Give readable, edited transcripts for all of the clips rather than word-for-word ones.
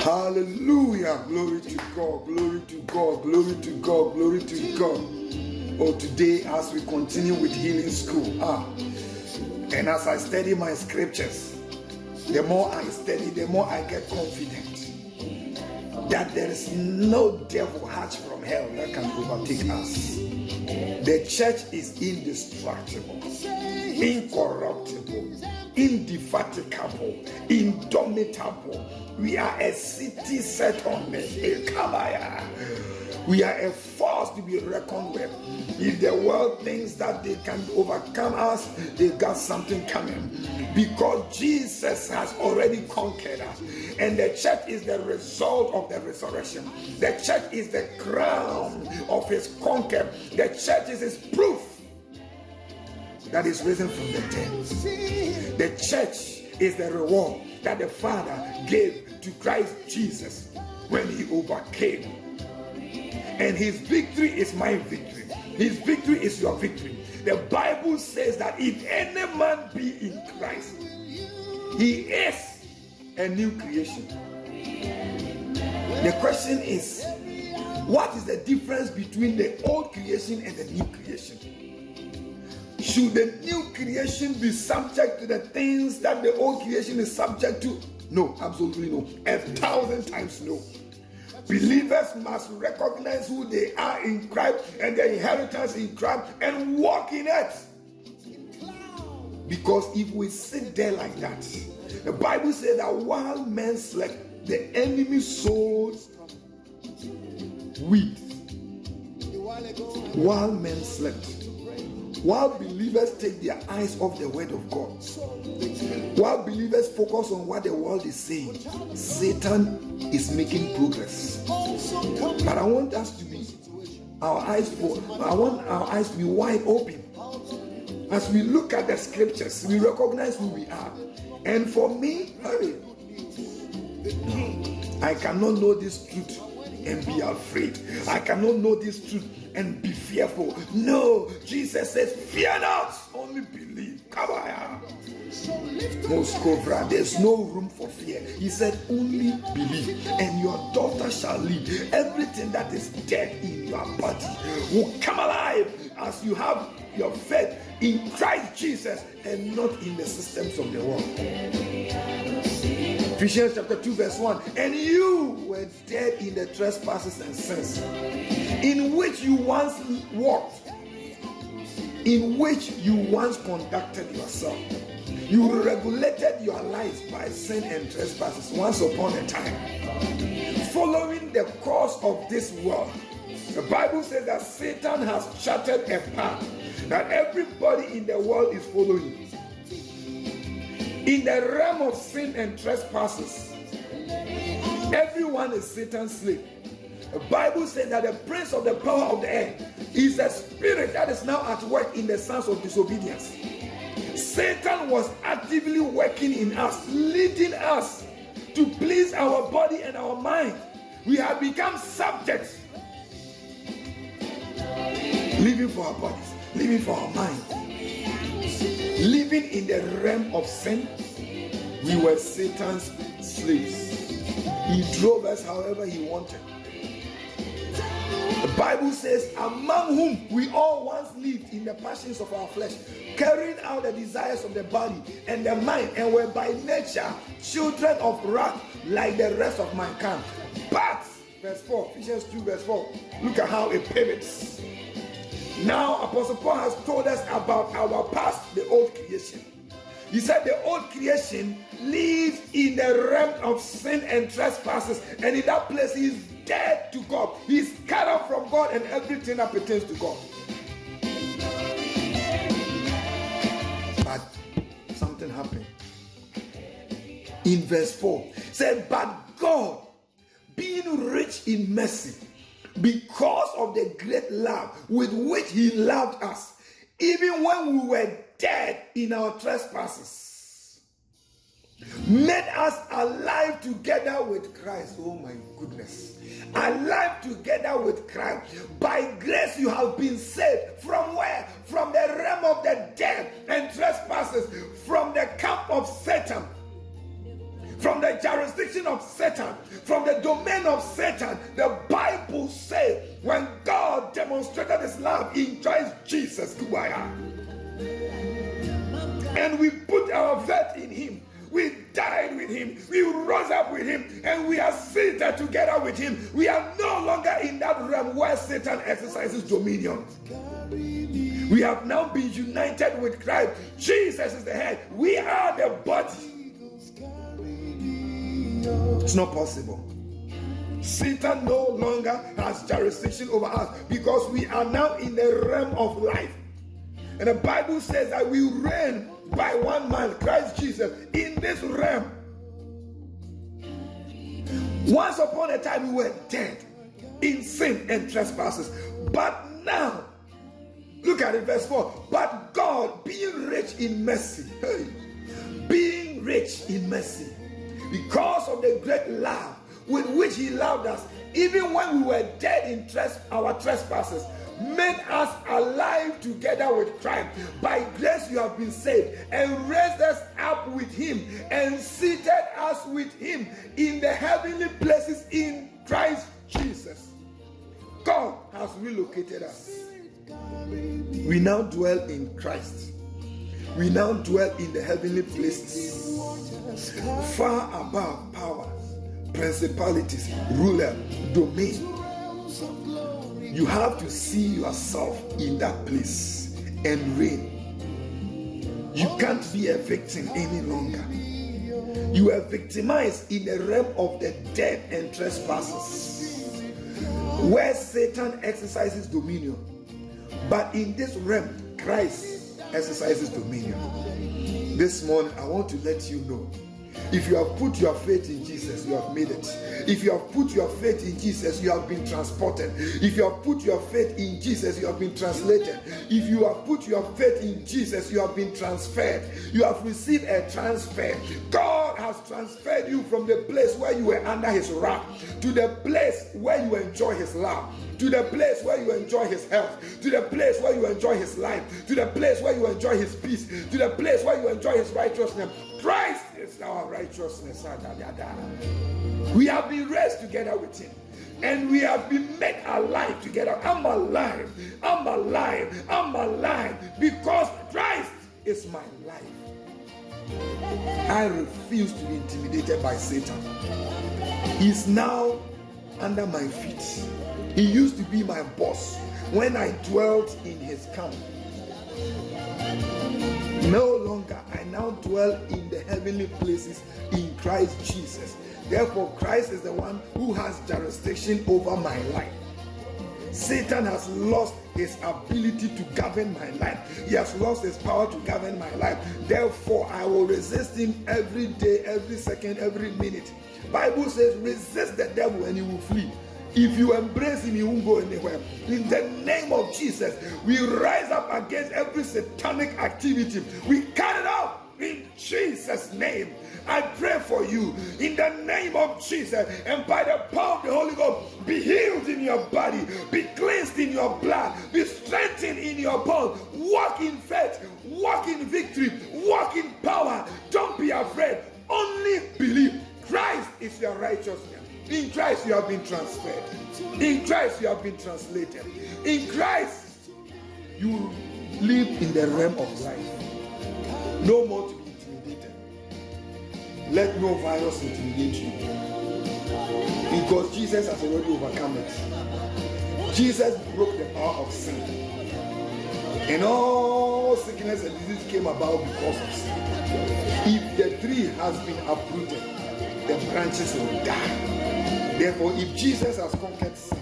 Hallelujah. Glory to God. Glory to God. Glory to God. Glory to God. Oh, today as we continue with healing school, and as I study my scriptures, the more I study, the more I get confident that there is no devil hatched from hell that can overtake us. The church is indestructible, incorruptible, indefatigable, indomitable. We are a city set on the hill. We are a force to be reckoned with. If the world thinks that they can overcome us, they got something coming. Because Jesus has already conquered us. And the church is the result of the resurrection. The church is the crown of his conquer. The church is his proof that is risen from the dead. The church is the reward that the Father gave to Christ Jesus when he overcame. And his victory is my victory. His victory is your victory. The Bible says that if any man be in Christ, he is a new creation. The question is, what is the difference between the old creation and the new creation? Should the new creation be subject to the things that the old creation is subject to? No, absolutely no. 1,000 times no. Believers must recognize who they are in Christ and their inheritance in Christ and walk in it. Because if we sit there like that, the Bible says that while men slept, the enemy sowed wheat. While men slept. While believers take their eyes off the word of God, while believers focus on what the world is saying, Satan is making progress. But I want us to be I want our eyes to be wide open. As we look at the scriptures, we recognize who we are. And for me, I cannot know this truth and be afraid. I cannot know this truth and be fearful. No, Jesus says, fear not, only believe. Kabaya. There's no room for fear. He said, only believe, and your daughter shall live. Everything that is dead in your body will come alive as you have your faith in Christ Jesus and not in the systems of the world. Ephesians chapter 2 verse 1. And you were dead in the trespasses and sins, in which you once walked, in which you once conducted yourself. You regulated your lives by sin and trespasses once upon a time, following the course of this world. The Bible says that Satan has charted a path that everybody in the world is following. In the realm of sin and trespasses, everyone is Satan's slave. The Bible says that the prince of the power of the air is a spirit that is now at work in the sons of disobedience. Satan was actively working in us, leading us to please our body and our mind. We have become subjects, living for our bodies, living for our mind. Living in the realm of sin, we were Satan's slaves. He drove us however he wanted. The Bible says, among whom we all once lived in the passions of our flesh, carrying out the desires of the body and the mind, and were by nature children of wrath like the rest of mankind. But, verse 4, Ephesians 2 verse 4, look at how it pivots. Now, Apostle Paul has told us about our past, the old creation. He said the old creation lives in the realm of sin and trespasses, and in that place he is dead to God. He is cut off from God and everything that pertains to God. But something happened. In verse 4, it said, but God, being rich in mercy, because of the great love with which he loved us, even when we were dead in our trespasses, made us alive together with Christ. Oh my goodness. Alive together with Christ. By grace you have been saved. From where? From the realm of the dead and trespasses, from the camp of Satan. from the jurisdiction of Satan, from the domain of Satan. The Bible says when God demonstrated his love in Christ Jesus, and we put our faith in him, we died with him, we rose up with him, and we are seated together with him. We are no longer in that realm where Satan exercises dominion. We have now been united with Christ. Jesus is the head. We are the body. It's not possible. Satan no longer has jurisdiction over us because we are now in the realm of life. And the Bible says that we reign by one man, Christ Jesus, in this realm. Once upon a time we were dead in sin and trespasses, but now, look at it, verse 4. But God, being rich in mercy, being rich in mercy, because of the great love with which he loved us, even when we were dead in our trespasses, made us alive together with Christ. By grace you have been saved, and raised us up with him, and seated us with him in the heavenly places in Christ Jesus. God has relocated us. We now dwell in Christ. We now dwell in the heavenly places, far above powers, principalities, ruler, domain. You have to see yourself in that place and reign. You can't be a victim any longer. You are victimized in the realm of the dead and trespasses, where Satan exercises dominion. But in this realm, Christ exercises dominion. This morning, I want to let you know, if you have put your faith in Jesus, you have made it. If you have put your faith in Jesus, you have been transported. If you have put your faith in Jesus, you have been translated. If you have put your faith in Jesus, you have been transferred. You have received a transfer. God has transferred you from the place where you were under his wrath to the place where you enjoy his love, to the place where you enjoy his health, to the place where you enjoy his life, to the place where you enjoy his peace, to the place where you enjoy his righteousness. Christ is our righteousness. We have been raised together with him, and we have been made alive together. I'm alive. I'm alive. I'm alive because Christ is my life. I refuse to be intimidated by Satan. He's now under my feet. He used to be my boss when I dwelt in his camp. No longer. I now dwell in the heavenly places in Christ Jesus. Therefore, Christ is the one who has jurisdiction over my life. Satan has lost his ability to govern my life. He has lost his power to govern my life. Therefore, I will resist him every day, every second, every minute. Bible says, resist the devil and he will flee. If you embrace him, he won't go anywhere. In the name of Jesus, we rise up against every satanic activity. We cut it off in Jesus' name. I pray for you in the name of Jesus, and by the power of the Holy Ghost, be healed in your body, be cleansed in your blood, be strengthened in your bones. Walk in faith, walk in victory, walk in power. Don't be afraid, only believe. Christ is your righteousness. In Christ you have been transferred. In Christ you have been translated. In Christ you live in the realm of life. No more to be intimidated. Let no virus intimidate you. Because Jesus has already overcome it. Jesus broke the power of sin. And all sickness and disease came about because of sin. If the tree has been uprooted, the branches will die. Therefore, if Jesus has conquered sin,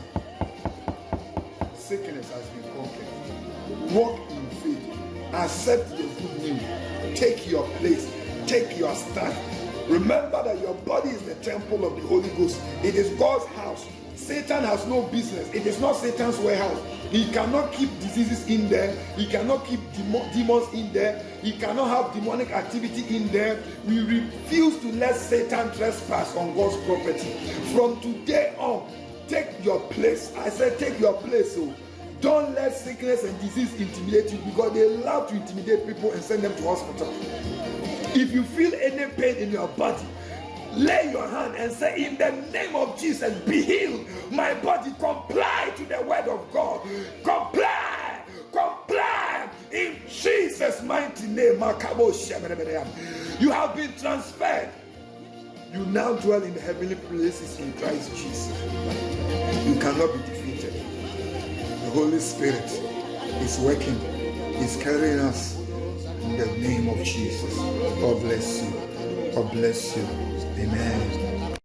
sickness has been conquered. Walk in faith. Accept the good news. Take your place. Take your stand. Remember that your body is the temple of the Holy Ghost. It is God's house. Satan has no business. It is not Satan's warehouse. He cannot keep diseases in there. He cannot keep demons in there. He cannot have demonic activity in there. We refuse to let Satan trespass on God's property. From today on, take your place. I said take your place. So don't let sickness and disease intimidate you, because they love to intimidate people and send them to hospital. If you feel any pain in your body, lay your hand and say, in the name of Jesus, be healed. My body, comply to the word of God. Comply. In Jesus' mighty name. You have been transferred. You now dwell in the heavenly places in Christ Jesus. You cannot be defeated. The Holy Spirit is working. He's carrying us in the name of Jesus. God bless you. God bless you. Amen.